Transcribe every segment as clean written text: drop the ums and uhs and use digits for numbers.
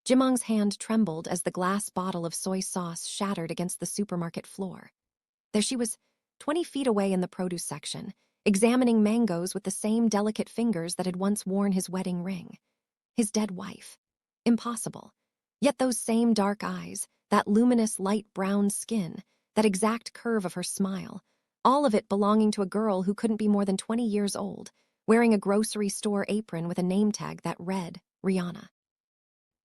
Jimong's hand trembled as the glass bottle of soy sauce shattered against the supermarket floor. There she was, 20 feet away in the produce section, examining mangoes with the same delicate fingers that had once worn his wedding ring. His dead wife. Impossible. Yet those same dark eyes, that luminous light brown skin, that exact curve of her smile, all of it belonging to a girl who couldn't be more than 20 years old, wearing a grocery store apron with a name tag that read, Rihanna.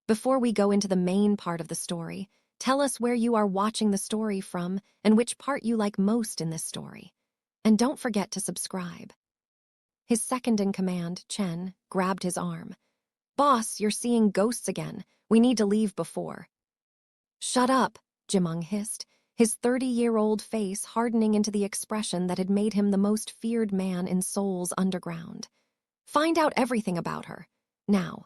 Before we go into the main part of the story, tell us where you are watching the story from and which part you like most in this story. And don't forget to subscribe. His second-in-command, Chen, grabbed his arm. "Boss, you're seeing ghosts again. We need to leave before." "Shut up," Jimong hissed, his 30-year-old face hardening into the expression that had made him the most feared man in Seoul's underground. "Find out everything about her. Now."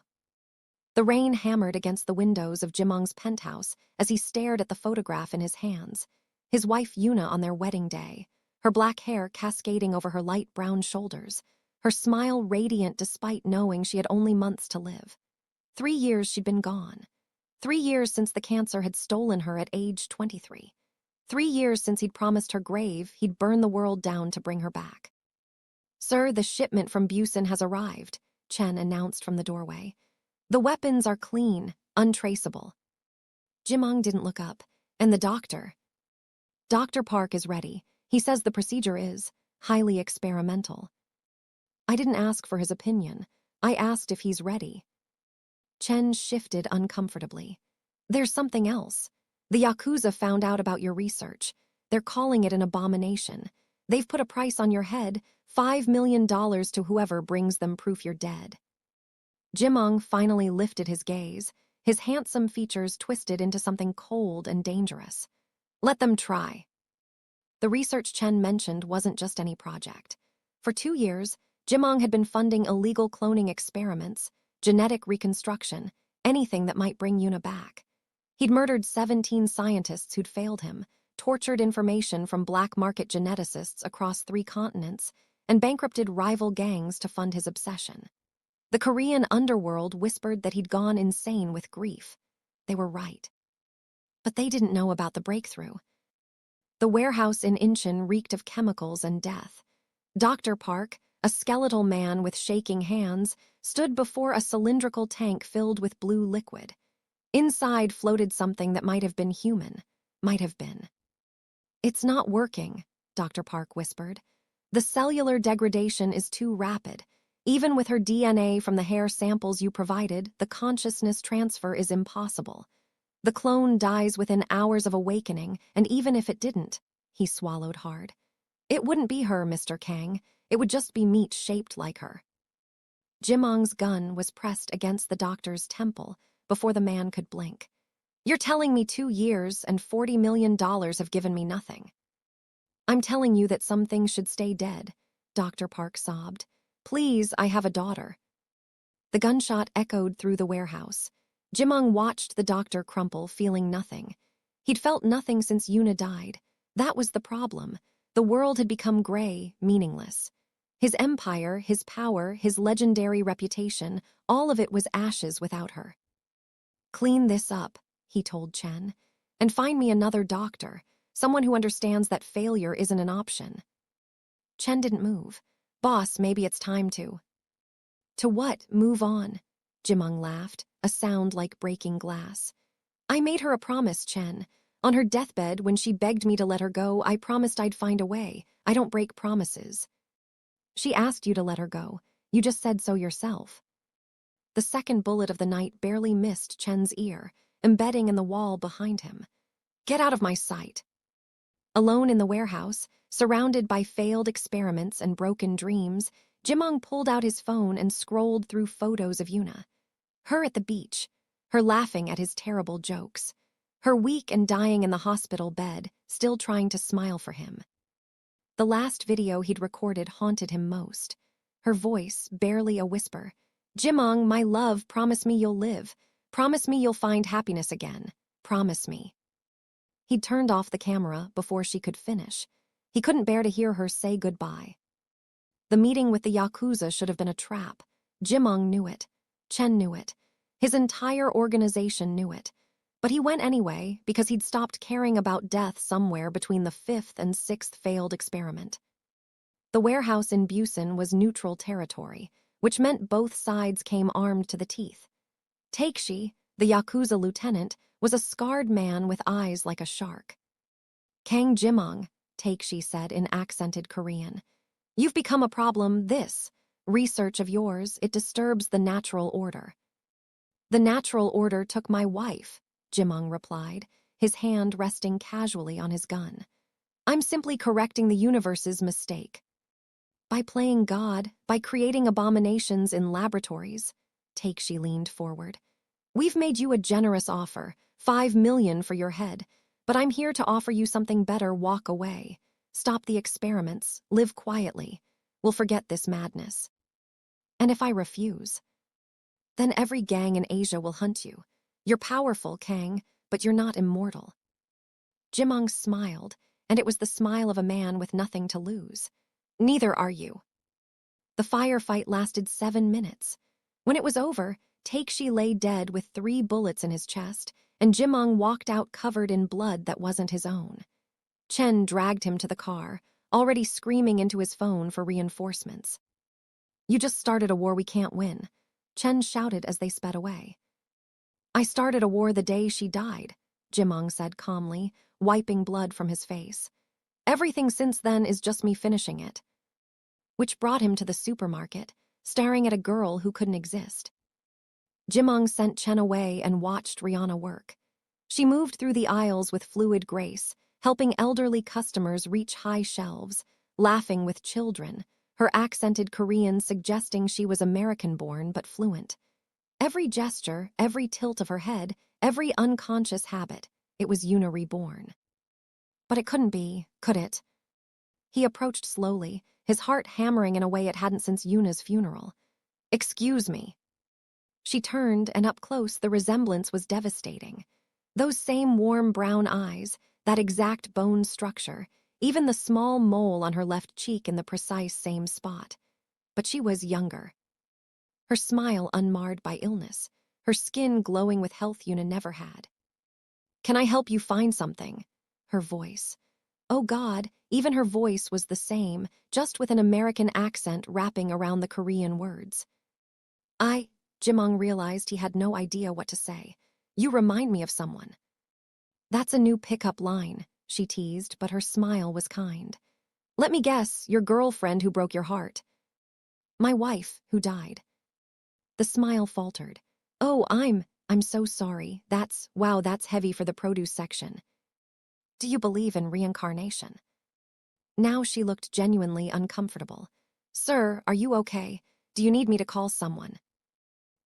The rain hammered against the windows of Jimong's penthouse as he stared at the photograph in his hands. His wife Yuna on their wedding day, her black hair cascading over her light brown shoulders, her smile radiant despite knowing she had only months to live. 3 years she'd been gone. 3 years since the cancer had stolen her at age 23. 3 years since he'd promised her grave he'd burn the world down to bring her back. "Sir, the shipment from Busan has arrived," Chen announced from the doorway. "The weapons are clean, untraceable." Jimong didn't look up. "And the doctor?" "Dr. Park is ready. He says the procedure is highly experimental." "I didn't ask for his opinion. I asked if he's ready." Chen shifted uncomfortably. "There's something else. The Yakuza found out about your research. They're calling it an abomination. They've put a price on your head, $5 million to whoever brings them proof you're dead." Jimong finally lifted his gaze, his handsome features twisted into something cold and dangerous. "Let them try." The research Chen mentioned wasn't just any project. For 2 years, Jimong had been funding illegal cloning experiments, genetic reconstruction, anything that might bring Yuna back. He'd murdered 17 scientists who'd failed him, tortured information from black market geneticists across 3 continents, and bankrupted rival gangs to fund his obsession. The Korean underworld whispered that he'd gone insane with grief. They were right. But they didn't know about the breakthrough. The warehouse in Incheon reeked of chemicals and death. Dr. Park, a skeletal man with shaking hands, stood before a cylindrical tank filled with blue liquid. Inside floated something that might have been human. Might have been. "It's not working," Dr. Park whispered. "The cellular degradation is too rapid. Even with her DNA from the hair samples you provided, the consciousness transfer is impossible. The clone dies within hours of awakening, and even if it didn't," he swallowed hard, "it wouldn't be her, Mr. Kang. It would just be meat shaped like her." Jimong's gun was pressed against the doctor's temple before the man could blink. "You're telling me 2 years and $40 million have given me nothing." "I'm telling you that some things should stay dead," Dr. Park sobbed. "Please, I have a daughter." The gunshot echoed through the warehouse. Jimong watched the doctor crumple, feeling nothing. He'd felt nothing since Yuna died. That was the problem. The world had become gray, meaningless. His empire, his power, his legendary reputation, all of it was ashes without her. "Clean this up," he told Chen, "and find me another doctor, someone who understands that failure isn't an option." Chen didn't move. "Boss, maybe it's time to." "To what? Move on?" Jimong laughed, a sound like breaking glass. "I made her a promise, Chen. On her deathbed, when she begged me to let her go, I promised I'd find a way. I don't break promises." "She asked you to let her go. You just said so yourself." The second bullet of the night barely missed Chen's ear, embedding in the wall behind him. "Get out of my sight." Alone in the warehouse, surrounded by failed experiments and broken dreams, Jimong pulled out his phone and scrolled through photos of Yuna. Her at the beach, her laughing at his terrible jokes, her weak and dying in the hospital bed, still trying to smile for him. The last video he'd recorded haunted him most. Her voice, barely a whisper. "Jimong, my love, promise me you'll live. Promise me you'll find happiness again. Promise me." He'd turned off the camera before she could finish. He couldn't bear to hear her say goodbye. The meeting with the Yakuza should have been a trap. Jimong knew it. Chen knew it. His entire organization knew it. But he went anyway because he'd stopped caring about death somewhere between the fifth and sixth failed experiment. The warehouse in Busan was neutral territory, which meant both sides came armed to the teeth. Takeshi, the Yakuza lieutenant, was a scarred man with eyes like a shark. "Kang Jimong," Takeshi said in accented Korean. "You've become a problem, this. Research of yours, it disturbs the natural order." "The natural order took my wife," Jimong replied, his hand resting casually on his gun. "I'm simply correcting the universe's mistake." "By playing God, by creating abominations in laboratories," Takeshi leaned forward. "We've made you a generous offer, 5 million for your head, but I'm here to offer you something better. Walk away. Stop the experiments, live quietly. We'll forget this madness." "And if I refuse?" "Then every gang in Asia will hunt you. You're powerful, Kang, but you're not immortal." Jimong smiled, and it was the smile of a man with nothing to lose. "Neither are you." The firefight lasted 7 minutes. When it was over, Takeshi lay dead with 3 bullets in his chest, and Jimong walked out covered in blood that wasn't his own. Chen dragged him to the car, already screaming into his phone for reinforcements. "You just started a war we can't win," Chen shouted as they sped away. "I started a war the day she died," Jimong said calmly, wiping blood from his face. "Everything since then is just me finishing it." Which brought him to the supermarket, staring at a girl who couldn't exist. Jimong sent Chen away and watched Rihanna work. She moved through the aisles with fluid grace, helping elderly customers reach high shelves, laughing with children, her accented Korean suggesting she was American-born but fluent. Every gesture, every tilt of her head, every unconscious habit, it was Yuna reborn. But it couldn't be, could it? He approached slowly, his heart hammering in a way it hadn't since Yuna's funeral. "Excuse me." She turned, and up close the resemblance was devastating. Those same warm brown eyes, that exact bone structure, even the small mole on her left cheek in the precise same spot. But she was younger. Her smile unmarred by illness, her skin glowing with health Yuna never had. "Can I help you find something?" Her voice. Oh God, even her voice was the same, just with an American accent wrapping around the Korean words. Jimong realized he had no idea what to say. "You remind me of someone." "That's a new pickup line," she teased, but her smile was kind. "Let me guess, your girlfriend who broke your heart." "My wife, who died." The smile faltered. "Oh, I'm so sorry. Wow, that's heavy for the produce section." "Do you believe in reincarnation?" Now she looked genuinely uncomfortable. "Sir, are you okay? Do you need me to call someone?"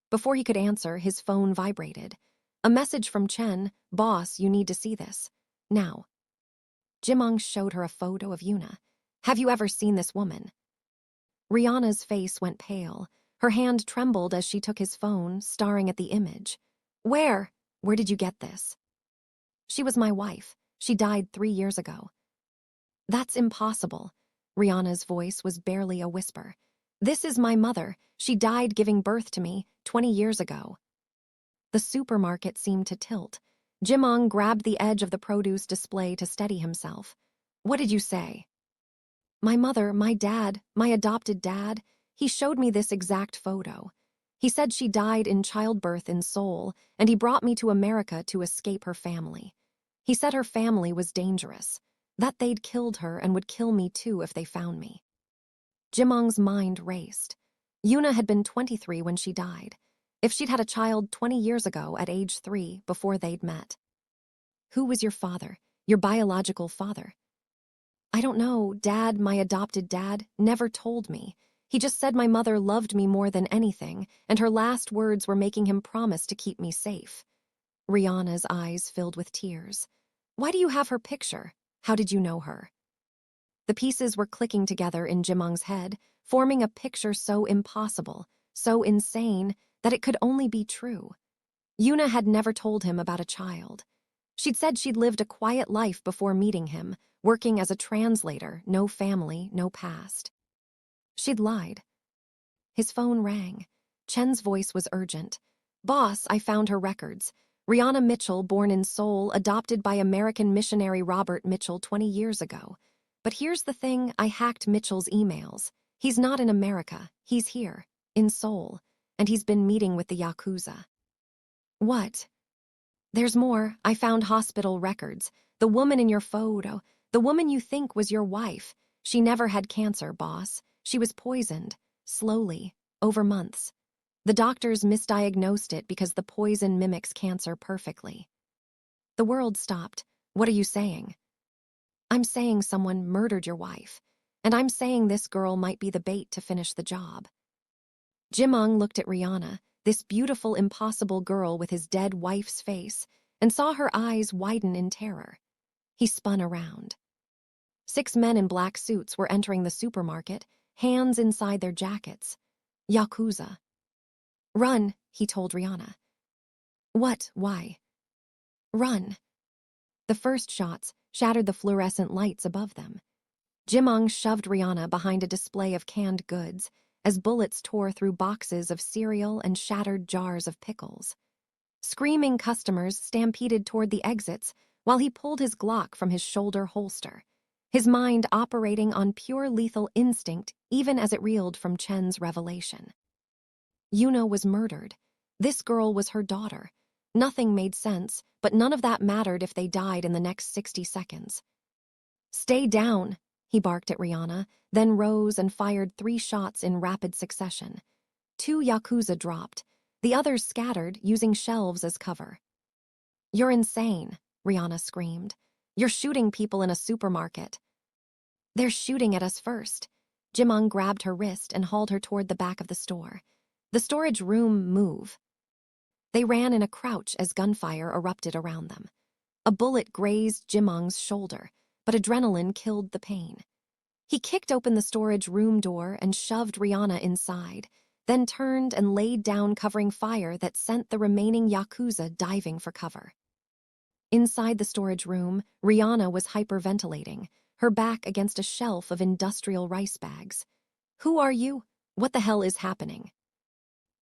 Before he could answer, his phone vibrated. A message from Chen. "Boss, you need to see this. Now." Jimong showed her a photo of Yuna. "Have you ever seen this woman?" Rihanna's face went pale. Her hand trembled as she took his phone, staring at the image. Where did you get this?" "She was my wife. She died 3 years ago." "That's impossible." Rihanna's voice was barely a whisper. "This is my mother. She died giving birth to me 20 years ago." The supermarket seemed to tilt. Jimong grabbed the edge of the produce display to steady himself. "What did you say?" "My mother, my dad, my adopted dad, he showed me this exact photo. He said she died in childbirth in Seoul, and he brought me to America to escape her family. He said her family was dangerous, that they'd killed her and would kill me too if they found me." Jimong's mind raced. Yuna had been 23 when she died. If she'd had a child 20 years ago at age 3 before they'd met. "Who was your father, your biological father?" "I don't know. Dad, my adopted dad, never told me. He just said my mother loved me more than anything, and her last words were making him promise to keep me safe." Rihanna's eyes filled with tears. "Why do you have her picture? How did you know her?" The pieces were clicking together in Jimong's head, forming a picture so impossible, so insane, that it could only be true. Yuna had never told him about a child. She'd said she'd lived a quiet life before meeting him, working as a translator, no family, no past. She'd lied. His phone rang. Chen's voice was urgent. Boss, I found her records. Rihanna Mitchell, born in Seoul, adopted by American missionary Robert Mitchell 20 years ago. But here's the thing, I hacked Mitchell's emails. He's not in America, he's here, in Seoul, and he's been meeting with the Yakuza. What? There's more. I found hospital records. The woman in your photo, the woman you think was your wife, she never had cancer, boss. She was poisoned, slowly, over months. The doctors misdiagnosed it because the poison mimics cancer perfectly. The world stopped. What are you saying? I'm saying someone murdered your wife, and I'm saying this girl might be the bait to finish the job. Jimong looked at Rihanna, this beautiful, impossible girl with his dead wife's face, and saw her eyes widen in terror. He spun around. 6 men in black suits were entering the supermarket, hands inside their jackets. Yakuza. Run, he told Rihanna. What? Why? Run. The first shots shattered the fluorescent lights above them. Jimong shoved Rihanna behind a display of canned goods as bullets tore through boxes of cereal and shattered jars of pickles. Screaming customers stampeded toward the exits while he pulled his Glock from his shoulder holster, his mind operating on pure lethal instinct even as it reeled from Chen's revelation. Yuna was murdered. This girl was her daughter. Nothing made sense, but none of that mattered if they died in the next 60 seconds. Stay down, he barked at Rihanna, then rose and fired 3 shots in rapid succession. 2 Yakuza dropped. The others scattered, using shelves as cover. You're insane, Rihanna screamed. You're shooting people in a supermarket. They're shooting at us first. Jimong grabbed her wrist and hauled her toward the back of the store. The storage room move. They ran in a crouch as gunfire erupted around them. A bullet grazed Jimong's shoulder, but adrenaline killed the pain. He kicked open the storage room door and shoved Rihanna inside, then turned and laid down covering fire that sent the remaining Yakuza diving for cover. Inside the storage room, Rihanna was hyperventilating, her back against a shelf of industrial rice bags. Who are you? What the hell is happening?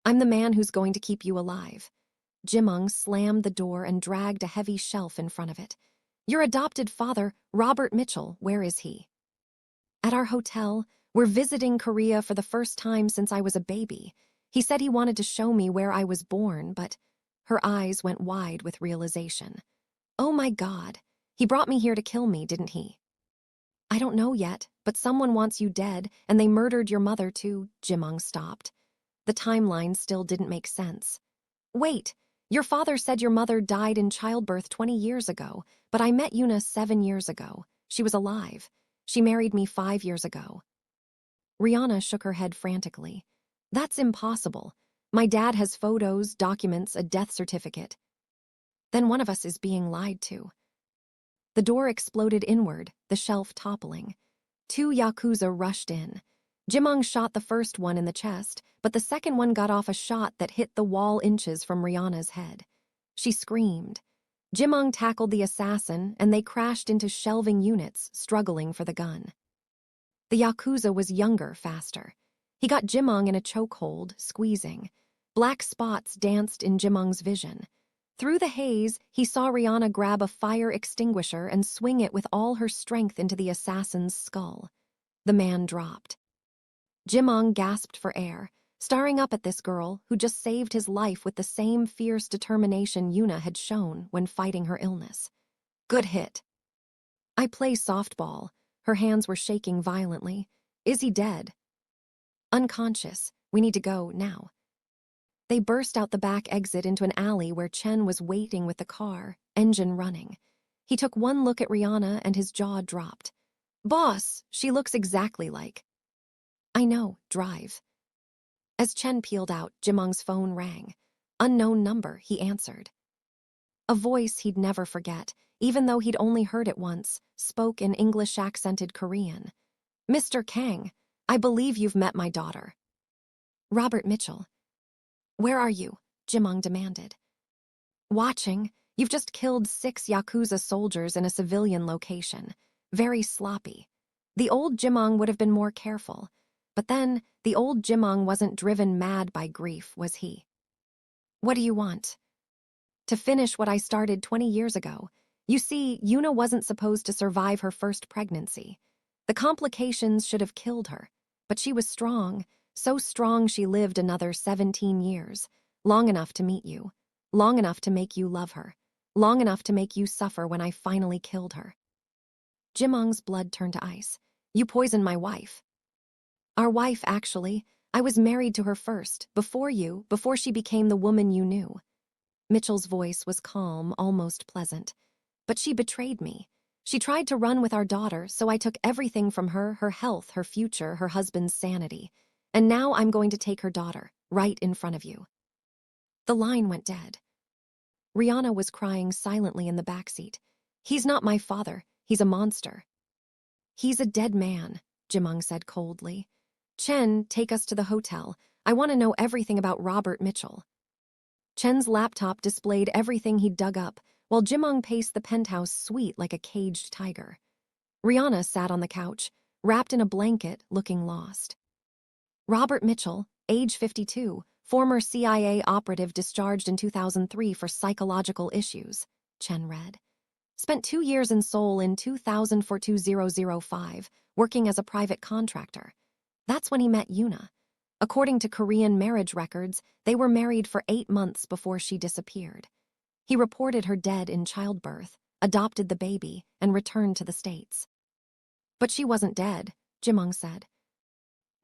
I'm the man who's going to keep you alive. Jimong slammed the door and dragged a heavy shelf in front of it. Your adopted father, Robert Mitchell, where is he? At our hotel. We're visiting Korea for the first time since I was a baby. He said he wanted to show me where I was born, but her eyes went wide with realization. Oh my God, he brought me here to kill me, didn't he? I don't know yet, but someone wants you dead, and they murdered your mother too. Jimong stopped. The timeline still didn't make sense. Wait, your father said your mother died in childbirth 20 years ago, but I met Yuna 7 years ago. She was alive. She married me 5 years ago. Rihanna shook her head frantically. That's impossible. My dad has photos, documents, a death certificate. Then one of us is being lied to. The door exploded inward, the shelf toppling. 2 Yakuza rushed in. Jimong shot the first one in the chest, but the second one got off a shot that hit the wall inches from Rihanna's head. She screamed. Jimong tackled the assassin, and they crashed into shelving units, struggling for the gun. The Yakuza was younger, faster. He got Jimong in a chokehold, squeezing. Black spots danced in Jimong's vision. Through the haze, he saw Rihanna grab a fire extinguisher and swing it with all her strength into the assassin's skull. The man dropped. Jimong gasped for air, staring up at this girl who just saved his life with the same fierce determination Yuna had shown when fighting her illness. Good hit. I play softball. Her hands were shaking violently. Is he dead? Unconscious. We need to go now. They burst out the back exit into an alley where Chen was waiting with the car, engine running. He took one look at Rihanna and his jaw dropped. Boss, she looks exactly like. I know, drive. As Chen peeled out, Jimong's phone rang. Unknown number, he answered. A voice he'd never forget, even though he'd only heard it once, spoke in English-accented Korean. Mr. Kang, I believe you've met my daughter. Robert Mitchell. Where are you? Jimong demanded. Watching. You've just killed 6 Yakuza soldiers in a civilian location. Very sloppy. The old Jimong would have been more careful. But then, the old Jimong wasn't driven mad by grief, was he? What do you want? To finish what I started 20 years ago. You see, Yuna wasn't supposed to survive her first pregnancy. The complications should have killed her, but she was strong, so strong she lived another 17 years, long enough to meet you, long enough to make you love her, long enough to make you suffer when I finally killed her. Jimong's blood turned to ice. You poisoned my wife. Our wife, actually. I was married to her first, before you, before she became the woman you knew. Mitchell's voice was calm, almost pleasant. But she betrayed me. She tried to run with our daughter, so I took everything from her, her health, her future, her husband's sanity. And now I'm going to take her daughter, right in front of you. The line went dead. Rihanna was crying silently in the backseat. He's not my father. He's a monster. He's a dead man, Jimong said coldly. Chen, take us to the hotel. I want to know everything about Robert Mitchell. Chen's laptop displayed everything he'd dug up, while Jimong paced the penthouse suite like a caged tiger. Rihanna sat on the couch, wrapped in a blanket, looking lost. Robert Mitchell, age 52, former CIA operative discharged in 2003 for psychological issues, Chen read. Spent 2 years in Seoul in 2004-2005, working as a private contractor. That's when he met Yuna. According to Korean marriage records, they were married for 8 months before she disappeared. He reported her dead in childbirth, adopted the baby, and returned to the States. But she wasn't dead, Jimong said.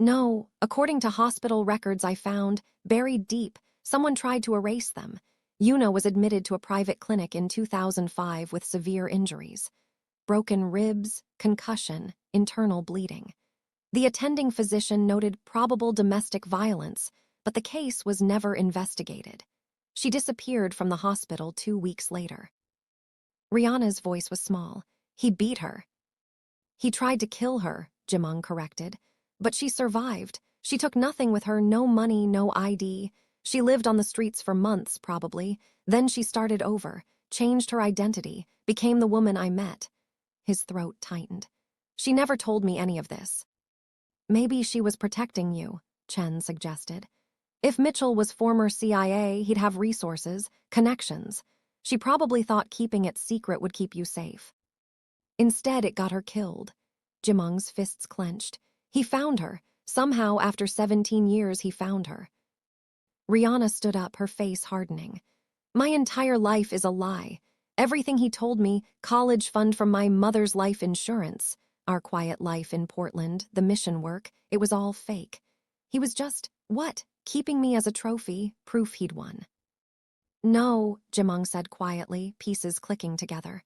No, according to hospital records I found, buried deep, someone tried to erase them. Yuna was admitted to a private clinic in 2005 with severe injuries. Broken ribs, concussion, internal bleeding. The attending physician noted probable domestic violence, but the case was never investigated. She disappeared from the hospital 2 weeks later. Rihanna's voice was small. He beat her. He tried to kill her, Jimong corrected. But she survived. She took nothing with her, no money, no ID. She lived on the streets for months, probably. Then she started over, changed her identity, became the woman I met. His throat tightened. She never told me any of this. Maybe she was protecting you, Chen suggested. If Mitchell was former CIA, he'd have resources, connections. She probably thought keeping it secret would keep you safe. Instead, it got her killed. Jimong's fists clenched. He found her. Somehow, after 17 years, he found her. Rihanna stood up, her face hardening. My entire life is a lie. Everything he told me, college fund from my mother's life insurance, our quiet life in Portland, the mission work, it was all fake. He was just, what, keeping me as a trophy, proof he'd won. No, Jimong said quietly, pieces clicking together.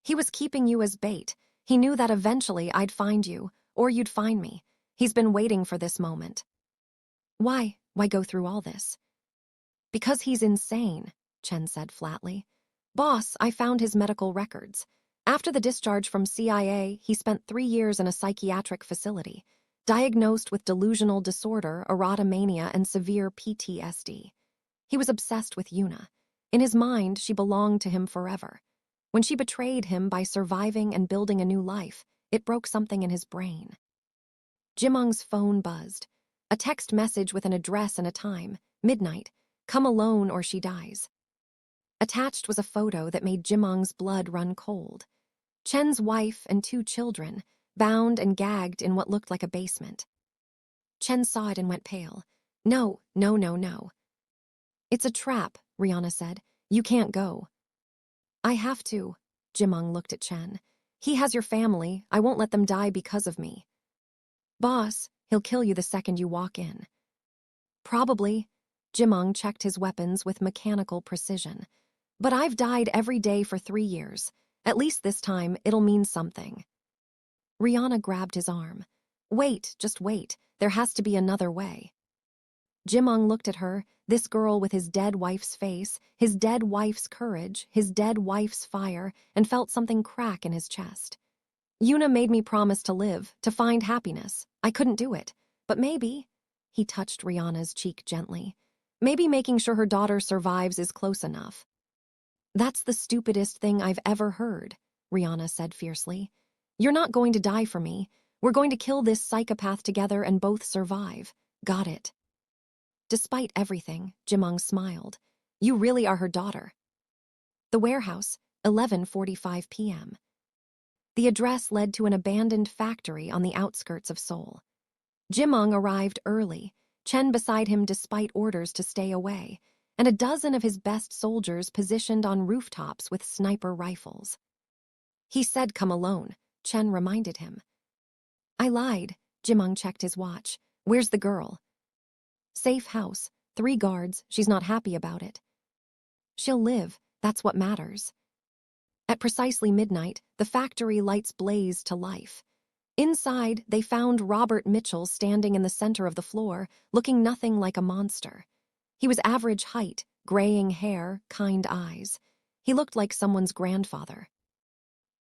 He was keeping you as bait. He knew that eventually I'd find you, or you'd find me. He's been waiting for this moment. Why go through all this? Because he's insane, Chen said flatly. Boss, I found his medical records. After the discharge from CIA, he spent 3 years in a psychiatric facility, diagnosed with delusional disorder, erotomania, and severe PTSD. He was obsessed with Yuna. In his mind, she belonged to him forever. When she betrayed him by surviving and building a new life, it broke something in his brain. Jimong's phone buzzed. A text message with an address and a time, midnight. Come alone or she dies. Attached was a photo that made Jimong's blood run cold. Chen's wife and 2 children, bound and gagged in what looked like a basement. Chen saw it and went pale. No. It's a trap, Rihanna said. You can't go. I have to. Jimong looked at Chen. He has your family. I won't let them die because of me. Boss, he'll kill you the second you walk in. Probably. Jimong checked his weapons with mechanical precision. But I've died every day for 3 years. At least this time, it'll mean something. Rihanna grabbed his arm. Wait, just wait. There has to be another way. Jimong looked at her, this girl with his dead wife's face, his dead wife's courage, his dead wife's fire, and felt something crack in his chest. Yuna made me promise to live, to find happiness. I couldn't do it. But maybe, he touched Rihanna's cheek gently, maybe making sure her daughter survives is close enough. That's the stupidest thing I've ever heard, Rihanna said fiercely. You're not going to die for me. We're going to kill this psychopath together and both survive. Got it? Despite everything, Jimong smiled. You really are her daughter. The warehouse, 11:45 p.m. The address led to an abandoned factory on the outskirts of Seoul. Jimong arrived early, Chen beside him despite orders to stay away, and a dozen of his best soldiers positioned on rooftops with sniper rifles. He said come alone, Chen reminded him. I lied, Jimong checked his watch. Where's the girl? Safe house, 3 guards, she's not happy about it. She'll live, that's what matters. At precisely midnight, the factory lights blazed to life. Inside, they found Robert Mitchell standing in the center of the floor, looking nothing like a monster. He was average height, graying hair, kind eyes. He looked like someone's grandfather.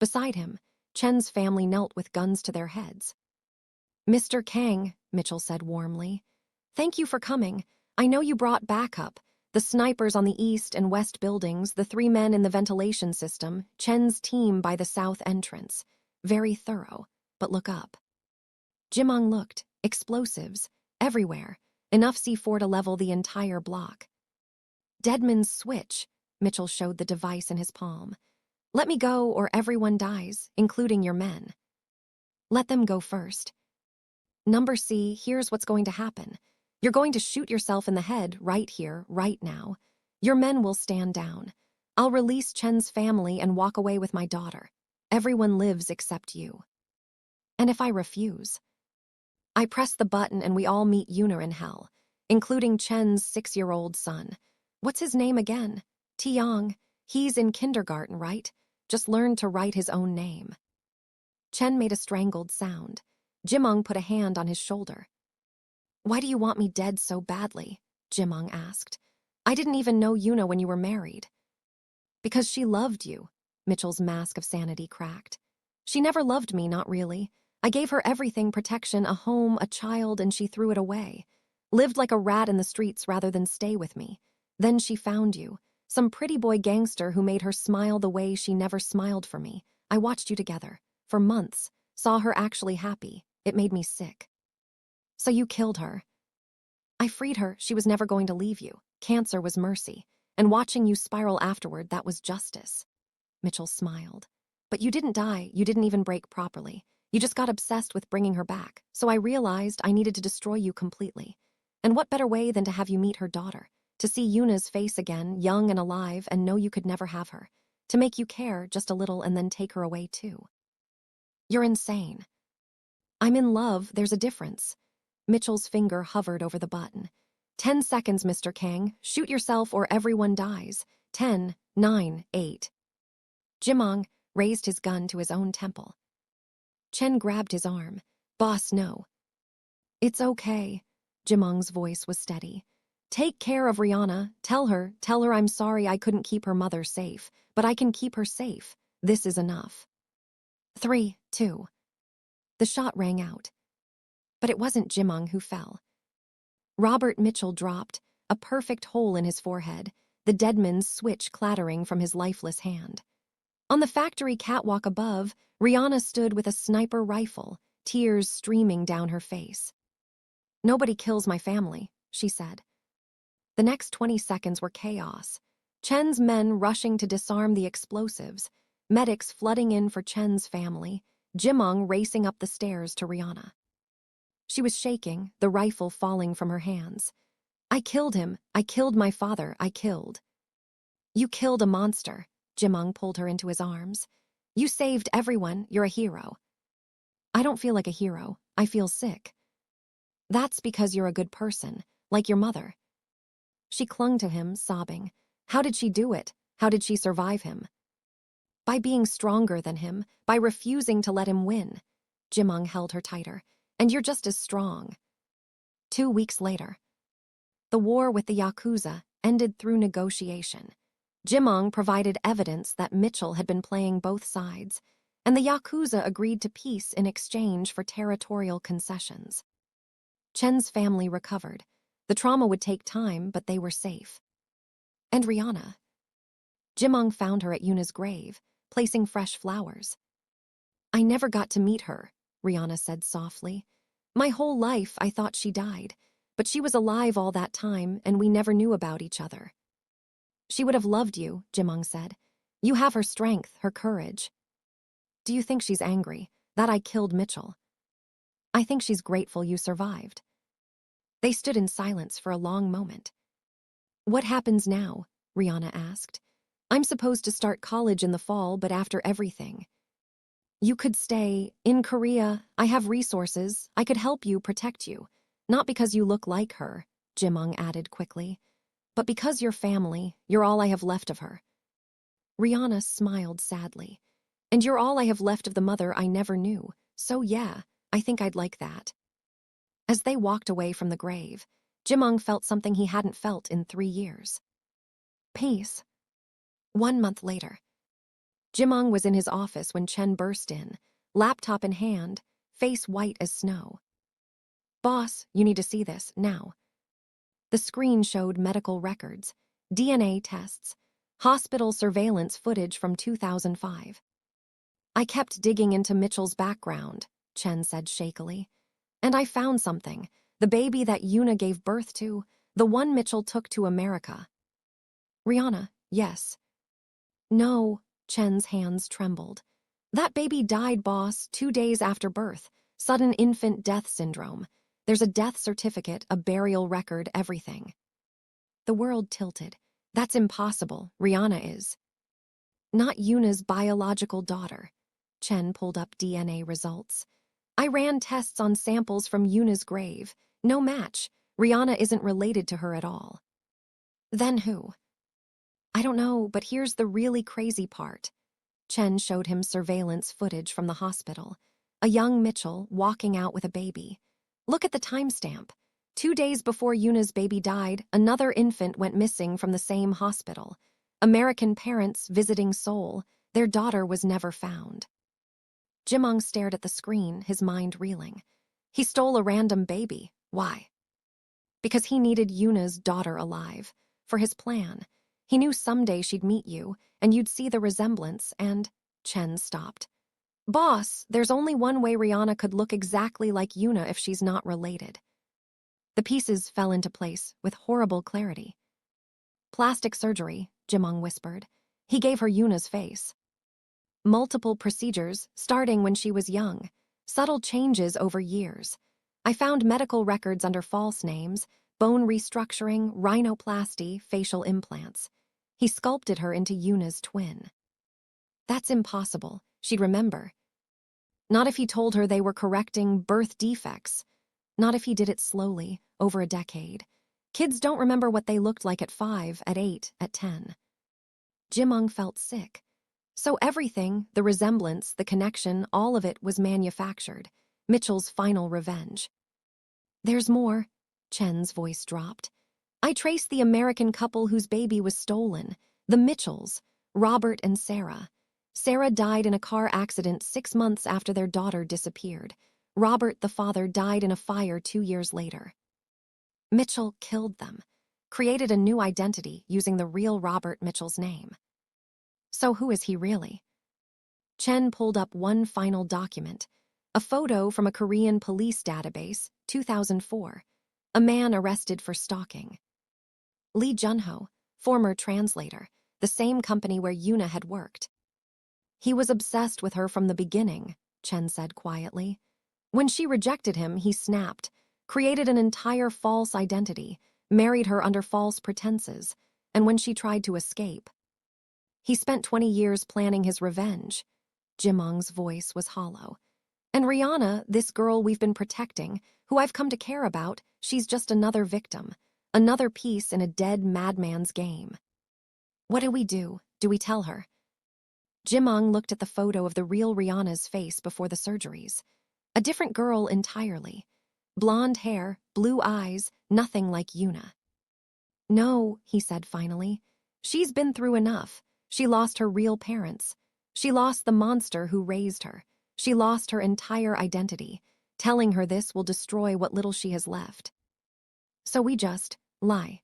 Beside him, Chen's family knelt with guns to their heads. Mr. Kang, Mitchell said warmly. Thank you for coming. I know you brought backup. The snipers on the east and west buildings, the 3 men in the ventilation system, Chen's team by the south entrance. Very thorough, but look up. Jimong looked. Explosives. Everywhere. Enough C4 to level the entire block. Deadman's switch, Mitchell showed the device in his palm. Let me go or everyone dies, including your men. Let them go first. Number C, here's what's going to happen. You're going to shoot yourself in the head right here, right now. Your men will stand down. I'll release Chen's family and walk away with my daughter. Everyone lives except you. And if I refuse? I press the button and we all meet Yuna in hell, including Chen's 6-year-old son. What's his name again? Tiang. He's in kindergarten, right? Just learned to write his own name. Chen made a strangled sound. Jimong put a hand on his shoulder. Why do you want me dead so badly? Jimong asked. I didn't even know Yuna when you were married. Because she loved you, Mitchell's mask of sanity cracked. She never loved me, not really. I gave her everything, protection, a home, a child, and she threw it away. Lived like a rat in the streets rather than stay with me. Then she found you, some pretty boy gangster who made her smile the way she never smiled for me. I watched you together, for months, saw her actually happy. It made me sick. So you killed her. I freed her, she was never going to leave you. Cancer was mercy, and watching you spiral afterward, that was justice. Mitchell smiled. But you didn't die, you didn't even break properly. You just got obsessed with bringing her back, so I realized I needed to destroy you completely. And what better way than to have you meet her daughter, to see Yuna's face again, young and alive, and know you could never have her, to make you care just a little and then take her away too. You're insane. I'm in love, there's a difference. Mitchell's finger hovered over the button. 10 seconds, Mr. Kang. Shoot yourself or everyone dies. 10, 9, 8. Jimong raised his gun to his own temple. Chen grabbed his arm. Boss, no. It's okay. Jimong's voice was steady. Take care of Rihanna. Tell her I'm sorry I couldn't keep her mother safe, but I can keep her safe. This is enough. 3, 2. The shot rang out. But it wasn't Jimong who fell. Robert Mitchell dropped, a perfect hole in his forehead, the deadman's switch clattering from his lifeless hand. On the factory catwalk above, Rihanna stood with a sniper rifle, tears streaming down her face. Nobody kills my family, she said. The next 20 seconds were chaos. Chen's men rushing to disarm the explosives, medics flooding in for Chen's family, Jimong racing up the stairs to Rihanna. She was shaking, the rifle falling from her hands. I killed him. I killed my father. I killed. You killed a monster. Jimong pulled her into his arms. You saved everyone. You're a hero. I don't feel like a hero. I feel sick. That's because you're a good person, like your mother. She clung to him, sobbing. How did she do it? How did she survive him? By being stronger than him, by refusing to let him win. Jimong held her tighter. And you're just as strong. 2 weeks later. The war with the Yakuza ended through negotiation. Jimong provided evidence that Mitchell had been playing both sides, and the Yakuza agreed to peace in exchange for territorial concessions. Chen's family recovered. The trauma would take time, but they were safe. And Rihanna. Jimong found her at Yuna's grave, placing fresh flowers. I never got to meet her, Rihanna said softly. My whole life I thought she died, but she was alive all that time and we never knew about each other. She would have loved you, Jimong said. You have her strength, her courage. Do you think she's angry that I killed Mitchell? I think she's grateful you survived. They stood in silence for a long moment. What happens now? Rihanna asked. I'm supposed to start college in the fall, but after everything. You could stay in Korea. I have resources. I could help you, protect you. Not because you look like her, Jimong added quickly, but because you're family. You're all I have left of her. Rihanna smiled sadly. And you're all I have left of the mother I never knew. So yeah, I think I'd like that. As they walked away from the grave, Jimong felt something he hadn't felt in 3 years. Peace. 1 month later, Jimong was in his office when Chen burst in, laptop in hand, face white as snow. Boss, you need to see this, now. The screen showed medical records, DNA tests, hospital surveillance footage from 2005. I kept digging into Mitchell's background, Chen said shakily. And I found something, the baby that Yuna gave birth to, the one Mitchell took to America. Rihanna, yes. No, Chen's hands trembled. That baby died, boss, 2 days after birth. Sudden infant death syndrome. There's a death certificate, a burial record, everything. The world tilted. That's impossible, Rihanna is. Not Yuna's biological daughter. Chen pulled up DNA results. I ran tests on samples from Yuna's grave. No match. Rihanna isn't related to her at all. Then who? I don't know, but here's the really crazy part. Chen showed him surveillance footage from the hospital. A young Mitchell walking out with a baby. Look at the timestamp. 2 days before Yuna's baby died, another infant went missing from the same hospital. American parents visiting Seoul. Their daughter was never found. Jimong stared at the screen, his mind reeling. He stole a random baby. Why? Because he needed Yuna's daughter alive. For his plan. He knew someday she'd meet you, and you'd see the resemblance, and… Chen stopped. Boss, there's only one way Rihanna could look exactly like Yuna if she's not related. The pieces fell into place with horrible clarity. Plastic surgery, Jimong whispered. He gave her Yuna's face. Multiple procedures, starting when she was young. Subtle changes over years. I found medical records under false names, bone restructuring, rhinoplasty, facial implants. He sculpted her into Yuna's twin. That's impossible. She'd remember. Not if he told her they were correcting birth defects. Not if he did it slowly, over a decade. Kids don't remember what they looked like at 5, at 8, at 10. Jimong felt sick. So everything, the resemblance, the connection, all of it was manufactured. Mitchell's final revenge. There's more. Chen's voice dropped. I traced the American couple whose baby was stolen. The Mitchells, Robert and Sarah. Sarah died in a car accident 6 months after their daughter disappeared. Robert, the father, died in a fire 2 years later. Mitchell killed them, created a new identity using the real Robert Mitchell's name. So who is he really? Chen pulled up one final document, a photo from a Korean police database, 2004, a man arrested for stalking. Lee Junho, former translator, the same company where Yuna had worked. He was obsessed with her from the beginning, Chen said quietly. When she rejected him, he snapped, created an entire false identity, married her under false pretenses, and when she tried to escape, he spent 20 years planning his revenge. Jimong's voice was hollow. And Rihanna, this girl we've been protecting, who I've come to care about, she's just another victim, another piece in a dead madman's game. What do we do? Do we tell her? Jimong looked at the photo of the real Rihanna's face before the surgeries. A different girl entirely. Blonde hair, blue eyes, nothing like Yuna. No, he said finally. She's been through enough. She lost her real parents. She lost the monster who raised her. She lost her entire identity. Telling her this will destroy what little she has left. So we just lie.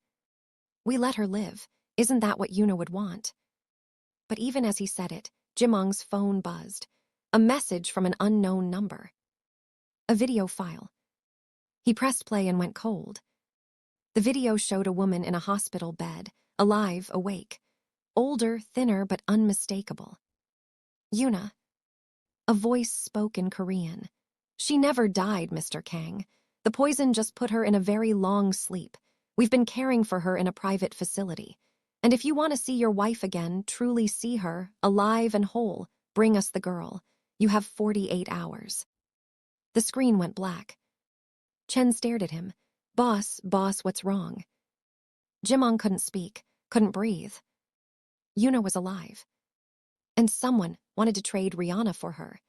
We let her live. Isn't that what Yuna would want? But even as he said it, Jimong's phone buzzed. A message from an unknown number. A video file. He pressed play and went cold. The video showed a woman in a hospital bed, alive, awake. Older, thinner, but unmistakable. Yuna. A voice spoke in Korean. She never died, Mr. Kang. The poison just put her in a very long sleep. We've been caring for her in a private facility. And if you want to see your wife again, truly see her, alive and whole, bring us the girl. You have 48 hours. The screen went black. Chen stared at him. Boss, what's wrong? Jimong couldn't speak, couldn't breathe. Yuna was alive. And someone wanted to trade Rihanna for her.